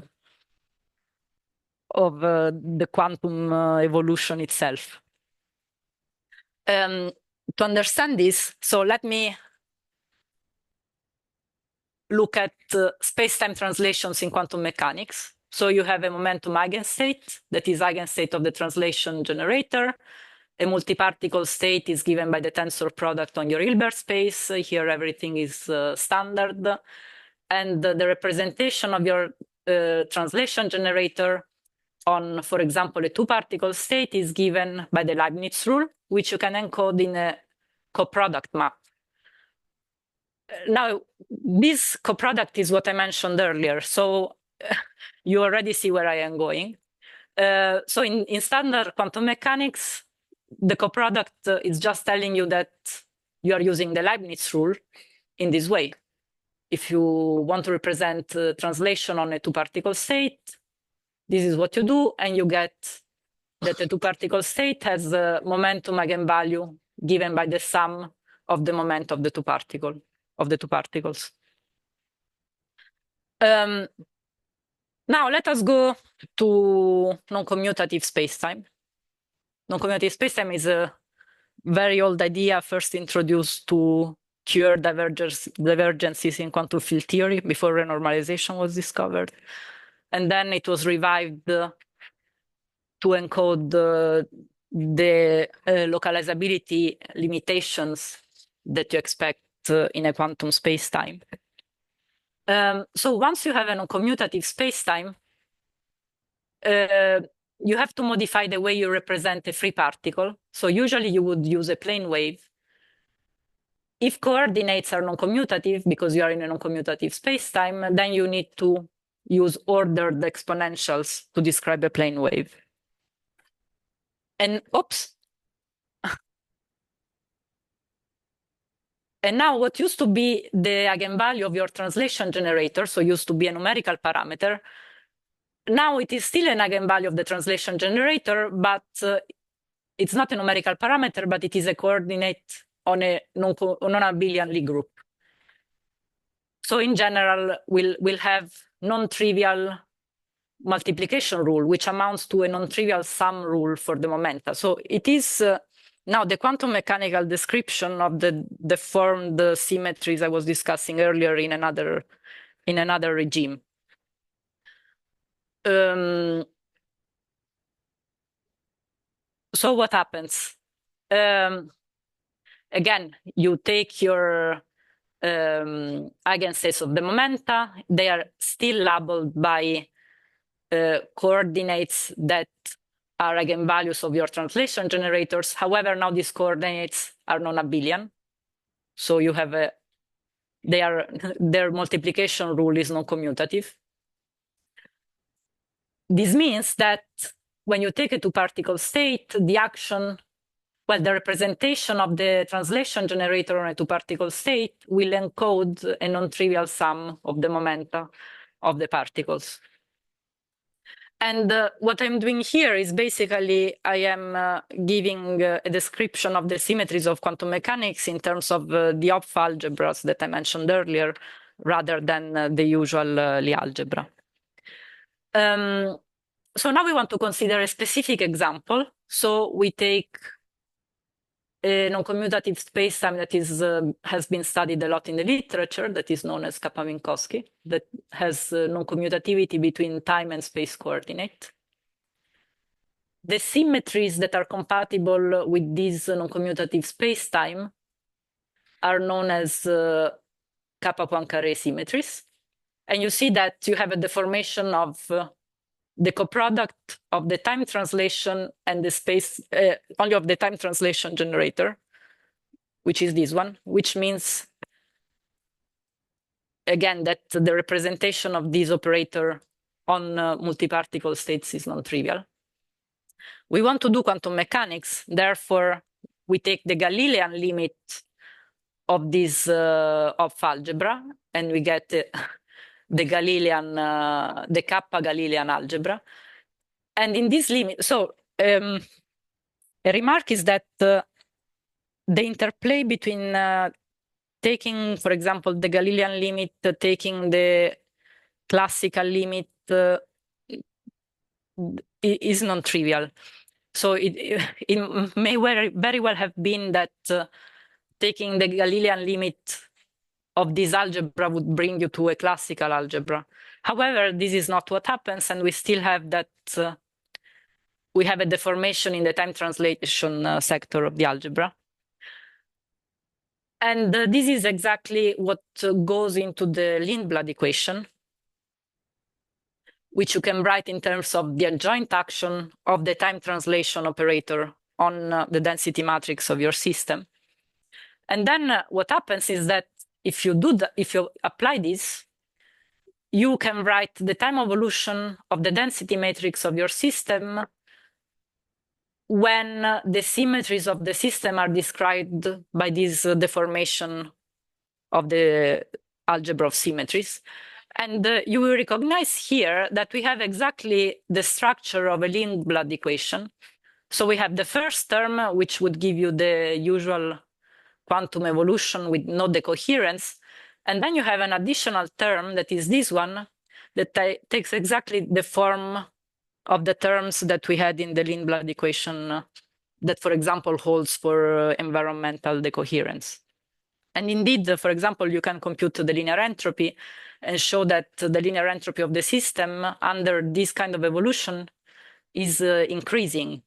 quantum evolution itself. To understand this, so let me look at space-time translations in quantum mechanics. So you have a momentum eigenstate that is eigenstate of the translation generator. A multiparticle state is given by the tensor product on your Hilbert space. Here everything is standard. And the representation of your translation generator on, for example, a two-particle state is given by the Leibniz rule, which you can encode in a coproduct map. Now, this coproduct is what I mentioned earlier, so you already see where I am going. So in standard quantum mechanics, the coproduct is just telling you that you are using the Leibniz rule in this way. If you want to represent translation on a two-particle state, this is what you do, and you get that the two-particle state has a momentum eigenvalue given by the sum of the moment of the two particles. Now let us go to non-commutative spacetime. Non-commutative spacetime is a very old idea, first introduced to cure divergences in quantum field theory before renormalization was discovered. And then it was revived to encode the localizability limitations that you expect in a quantum spacetime. So once you have a non-commutative spacetime, you have to modify the way you represent a free particle. So usually you would use a plane wave. If coordinates are non-commutative, because you are in a non-commutative spacetime, then you need to use ordered exponentials to describe a plane wave. And oops. And now what used to be the eigenvalue of your translation generator, so used to be a numerical parameter, now it is still an eigenvalue of the translation generator, but it's not a numerical parameter, but it is a coordinate on a non-abelian Lie group. So in general, we'll have non-trivial multiplication rule, which amounts to a non-trivial sum rule for the momenta. So it is now the quantum mechanical description of the deformed symmetries I was discussing earlier in another regime. So what happens? Again, you take your eigenstates of the momenta. They are still labeled by coordinates that are eigenvalues of your translation generators. However, now these coordinates are non-abelian. So you have their multiplication rule is non-commutative. This means that when you take a two-particle state, the action, well, the representation of the translation generator on a two-particle state will encode a non-trivial sum of the momenta of the particles. And what I'm doing here is basically I am giving a description of the symmetries of quantum mechanics in terms of the Hopf algebras that I mentioned earlier, rather than the usual Lie algebra. So now we want to consider a specific example. So we take a non-commutative spacetime that has been studied a lot in the literature, that is known as Kappa-Minkowski, that has non-commutativity between time and space coordinate. The symmetries that are compatible with this non-commutative spacetime are known as Kappa-Poincaré symmetries. And you see that you have a deformation of the coproduct of the time translation and the space, only of the time translation generator, which is this one, which means, again, that the representation of this operator on multiparticle states is non-trivial. We want to do quantum mechanics, therefore we take the Galilean limit of this of algebra, and we get the Galilean, the kappa Galilean algebra. And in this limit, so a remark is that the interplay between taking, for example, the Galilean limit, taking the classical limit is non-trivial. So it may very well have been that taking the Galilean limit of this algebra would bring you to a classical algebra. However, this is not what happens, and we still have that, we have a deformation in the time translation sector of the algebra. And this is exactly what goes into the Lindblad equation, which you can write in terms of the adjoint action of the time translation operator on the density matrix of your system. And then what happens is that if you apply this, you can write the time evolution of the density matrix of your system when the symmetries of the system are described by this deformation of the algebra of symmetries. And you will recognize here that we have exactly the structure of a Lindblad equation. So we have the first term, which would give you the usual quantum evolution with no decoherence. And then you have an additional term that is this one that takes exactly the form of the terms that we had in the Lindblad equation that, for example, holds for environmental decoherence. And indeed, for example, you can compute the linear entropy and show that the linear entropy of the system under this kind of evolution is increasing.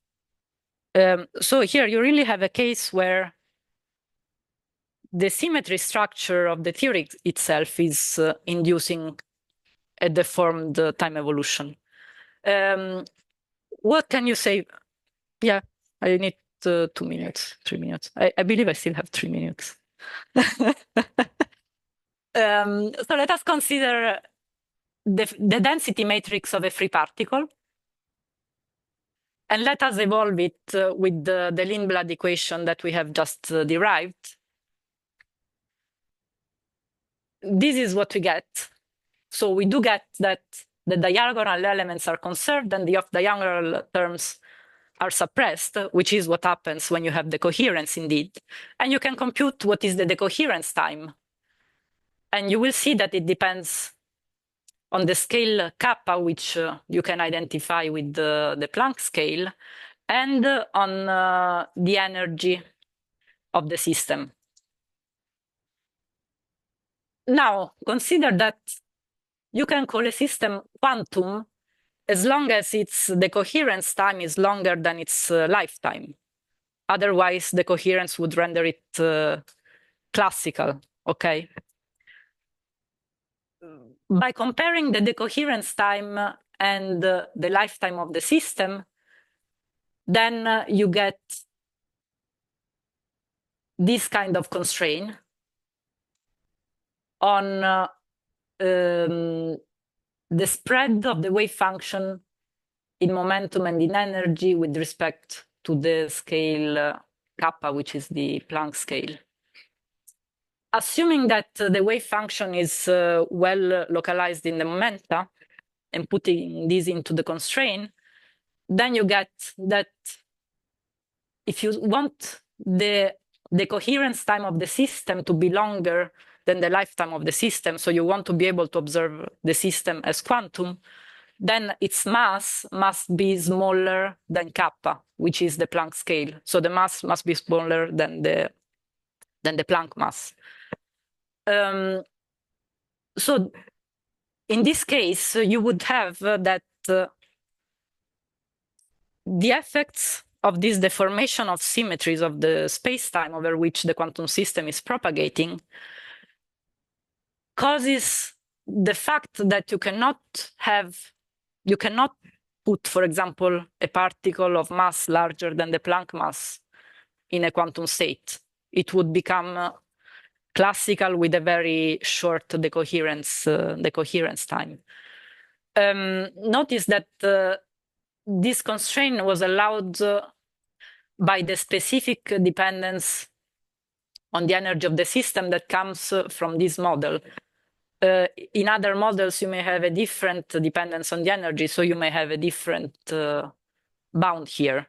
So here you really have a case where the symmetry structure of the theory itself is inducing a deformed time evolution. What can you say? Yeah, I need 2 minutes, 3 minutes. I believe I still have 3 minutes. So let us consider the density matrix of a free particle. And let us evolve it with the Lindblad equation that we have just derived. This is what we get. So we do get that the diagonal elements are conserved and the off-diagonal terms are suppressed, which is what happens when you have decoherence indeed. And you can compute what is the decoherence time. And you will see that it depends on the scale kappa, which you can identify with the Planck scale, and on the energy of the system. Now, consider that you can call a system quantum as long as its decoherence time is longer than its lifetime. Otherwise, the coherence would render it classical, okay? By comparing the decoherence time and the lifetime of the system, then you get this kind of constraint on the spread of the wave function in momentum and in energy with respect to the scale kappa, which is the Planck scale. Assuming that the wave function is well localized in the momenta, and putting this into the constraint, then you get that if you want the coherence time of the system to be longer than the lifetime of the system, so you want to be able to observe the system as quantum, then its mass must be smaller than kappa, which is the Planck scale. So the mass must be smaller than the Planck mass. So in this case, you would have that the effects of this deformation of symmetries of the space-time over which the quantum system is propagating causes the fact that you cannot put, for example, a particle of mass larger than the Planck mass in a quantum state. It would become classical with a very short decoherence time. Notice that this constraint was allowed by the specific dependence on the energy of the system that comes from this model. In other models, you may have a different dependence on the energy, so you may have a different bound here.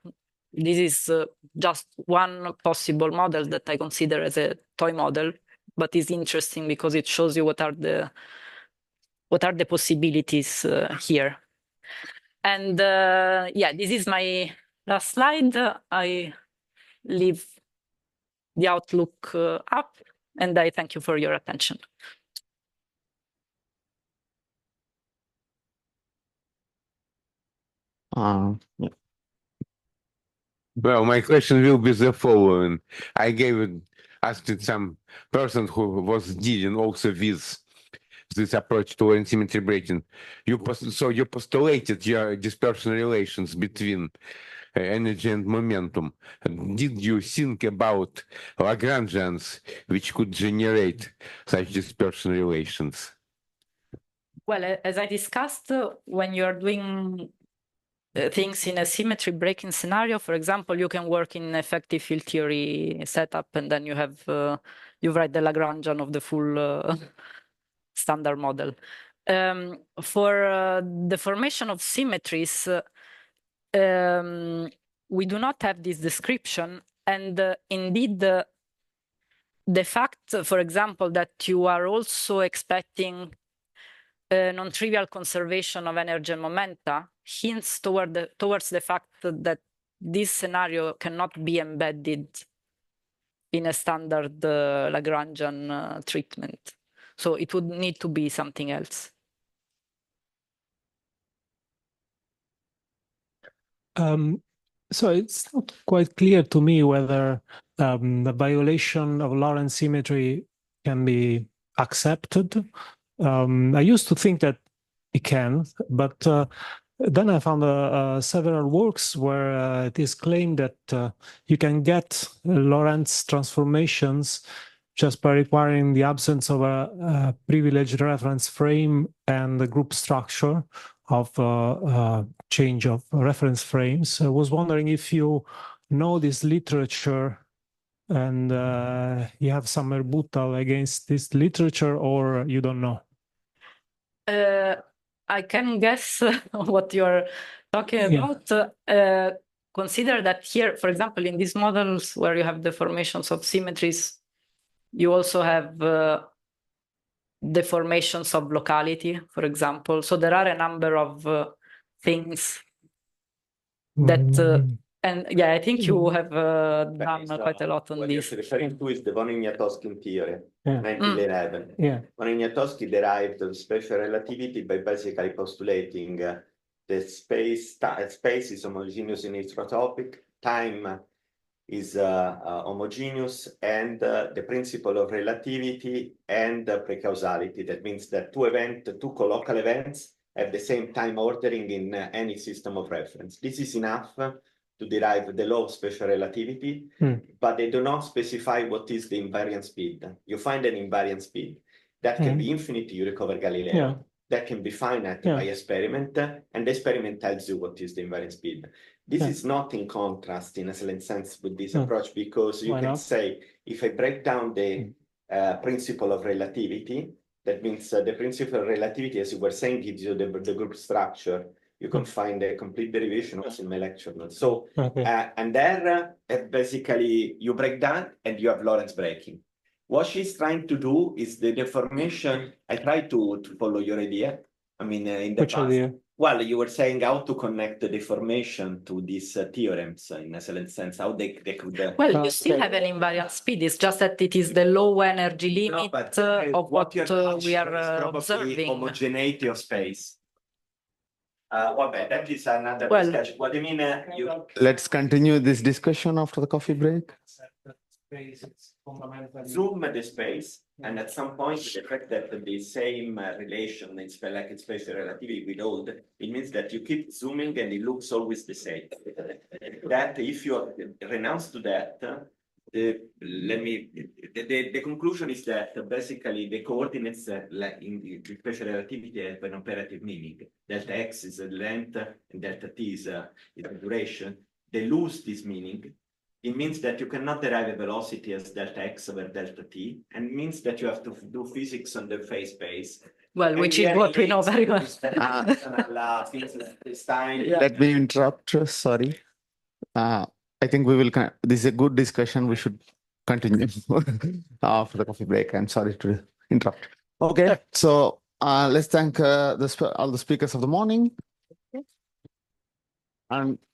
This is just one possible model that I consider as a toy model, but it's interesting because it shows you what are the possibilities here. And yeah, this is my last slide. I leave the outlook up, and I thank you for your attention. Yeah. Well, my question will be the following. I asked it some person who was dealing also with this approach to Lorentz symmetry breaking. So you postulated your dispersion relations between energy and momentum. Did you think about Lagrangians which could generate such dispersion relations? Well, as I discussed, when you're doing things in a symmetry breaking scenario, for example, you can work in effective field theory setup, and then you have you write the Lagrangian of the full standard model. For the formation of symmetries, we do not have this description, and indeed the fact, for example, that you are also expecting non-trivial conservation of energy and momenta hints towards the fact that this scenario cannot be embedded in a standard Lagrangian treatment. So it would need to be something else. So it's not quite clear to me whether the violation of Lorentz symmetry can be accepted. I used to think that it can, but then I found several works where it is claimed that you can get Lorentz transformations just by requiring the absence of a privileged reference frame and the group structure of change of reference frames. I was wondering if you know this literature and you have some rebuttal against this literature, or you don't know? I can guess what you're talking about. Consider that here, for example, in these models where you have deformations of symmetries, you also have deformations of locality, for example. So there are a number of things that, and yeah, I think you have done quite a lot on what this. What you're referring to is the von Ignatowski theory, Yeah. 1911. Yeah. Von Ignatowski derived special relativity by basically postulating the space is homogeneous in isotropic, time is homogeneous, and the principle of relativity and precausality. That means that two colloquial events have the same time ordering in any system of reference. This is enough to derive the law of special relativity, but they do not specify what is the invariant speed. You find an invariant speed. That can be infinite, you recover Galileo. Yeah. That can be finite by experiment, and the experiment tells you what is the invariant speed. This is not in contrast, in a sense, with this approach, because you can say, if I break down the principle of relativity, that means the principle of relativity, as you were saying, gives you the group structure. You can find a complete derivation also in my lecture notes. So, and there, basically, you break down and you have Lorentz breaking. What she's trying to do is the deformation. I try to follow your idea. I mean, in the Which past. idea? Well, you were saying how to connect the deformation to these theorems in a certain sense, how they could... Well, you still have an invariant speed. It's just that it is the low energy limit of what we are observing. Homogeneity of space. Well, that is another discussion. What do you mean? Let's continue this discussion after the coffee break. space is fundamentally zoom the space, and at some point, the fact that the same relation is like in spatial relativity with old, it means that you keep zooming and it looks always the same. That if you renounce to that, the conclusion is that basically the coordinates like in the spatial relativity have an operative meaning. Delta x is the length and delta t is the duration. They lose this meaning. It means that you cannot derive a velocity as delta x over delta t, and it means that you have to do physics on the phase space. Well, which is what we know very well. Let me interrupt. Sorry. I think we will. This is a good discussion. We should continue after the coffee break. I'm sorry to interrupt. Okay, so let's thank all the speakers of the morning. And